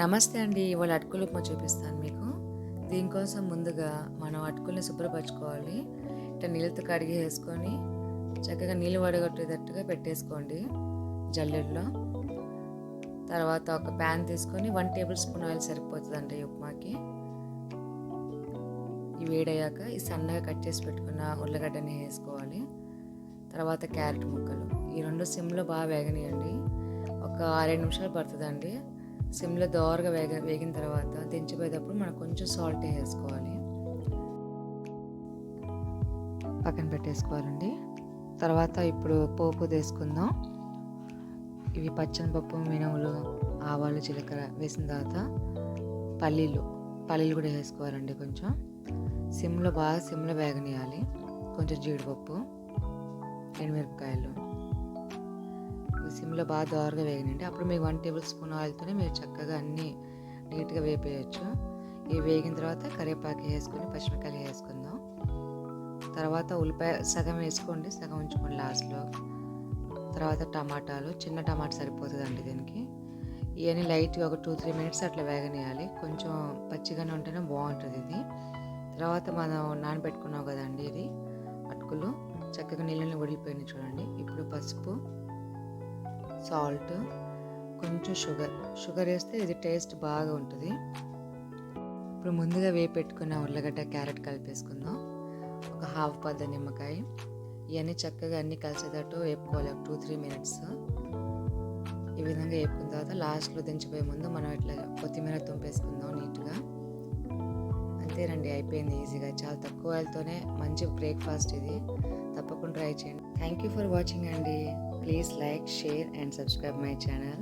నమస్తే అండి. ఇవాళ అటుకులు ఉప్మా చూపిస్తాను మీకు. దీనికోసం ముందుగా మనం అటుకుల్ని శుభ్రపరచుకోవాలి. ఇట్లా నీళ్ళతో కడిగి వేసుకొని చక్కగా నీళ్ళు వడగట్టేటట్టుగా పెట్టేసుకోండి జల్లెడలో. తర్వాత ఒక ప్యాన్ తీసుకొని 1 టేబుల్ స్పూన్ ఆయిల్ సరిపోతుందండి ఈ ఉప్మాకి. ఇవి వేడయ్యాక ఈ సన్నగా కట్ చేసి పెట్టుకున్న ఉల్లగడ్డని వేసుకోవాలి. తర్వాత క్యారెట్ ముక్కలు, ఈ రెండు సిమ్లో బాగా వేగనియండి. ఒక 6-7 నిమిషాలు పడుతుందండి. సిమ్లో దోరగా వేగిన తర్వాత దించిపోయేటప్పుడు మనం కొంచెం సాల్ట్ వేసుకోవాలి, పక్కన పెట్టేసుకోవాలండి. తర్వాత ఇప్పుడు పోపు తీసుకుందాం. ఇవి పచ్చనిపప్పు, మినుములు, ఆవాలు, జీలకర్ర వేసిన తర్వాత పల్లీలు కూడా వేసుకోవాలండి. కొంచెం సిమ్లో వేగనియాలి. కొంచెం జీడిపప్పు, ఎండుమిరపకాయలు సిమ్లో బాగా దోరగా వేగనండి. అప్పుడు మీకు 1 టేబుల్ స్పూన్ ఆయిల్తోనే మీరు చక్కగా అన్నీ నీట్గా వేపేయచ్చు. ఇవి వేగిన తర్వాత కరివేపాకు వేసుకొని పచ్చిమిరపకాయలు వేసుకుందాం. తర్వాత ఉల్లిపాయ సగం వేసుకోండి, సగం ఉంచుకోండి లాస్ట్లో. తర్వాత టమాటాలు, చిన్న టమాటా సరిపోతుందండి దీనికి. ఇవన్నీ లైట్గా ఒక 2-3 మినిట్స్ అట్లా వేగనేయాలి. కొంచెం పచ్చిగానే ఉంటేనే బాగుంటుంది ఇది. తర్వాత మనం నానబెట్టుకున్నాం కదండి ఇది అటుకులు, చక్కగా నీళ్ళని వడిలిపోయినాయి చూడండి. ఇప్పుడు పసుపు, సాల్ట్, కొంచెం షుగర్ వేస్తే ఇది టేస్ట్ బాగా ఉంటుంది. ఇప్పుడు ముందుగా వేపెట్టుకున్న ఉల్లగడ్డ, క్యారెట్ కలిపేసుకుందాం. ఒక హాఫ్ పద్ద నిమ్మకాయ, ఇవన్నీ చక్కగా అన్నీ కలిసేటట్టు వేపుకోవాలి 2-3 మినిట్స్. ఈ విధంగా వేపుకున్న తర్వాత లాస్ట్లో దించిపోయే ముందు మనం ఇట్లా కొత్తిమీర తుంపేసుకుందాం నీట్గా. అంతేనండి, అయిపోయింది ఈజీగా. చాలా తక్కువ ఆయిల్తోనే మంచి బ్రేక్ఫాస్ట్ ఇది. తప్పకుండా ట్రై చేయండి. థ్యాంక్ యూ ఫర్ వాచింగ్ అండి. Please like, share and subscribe my channel.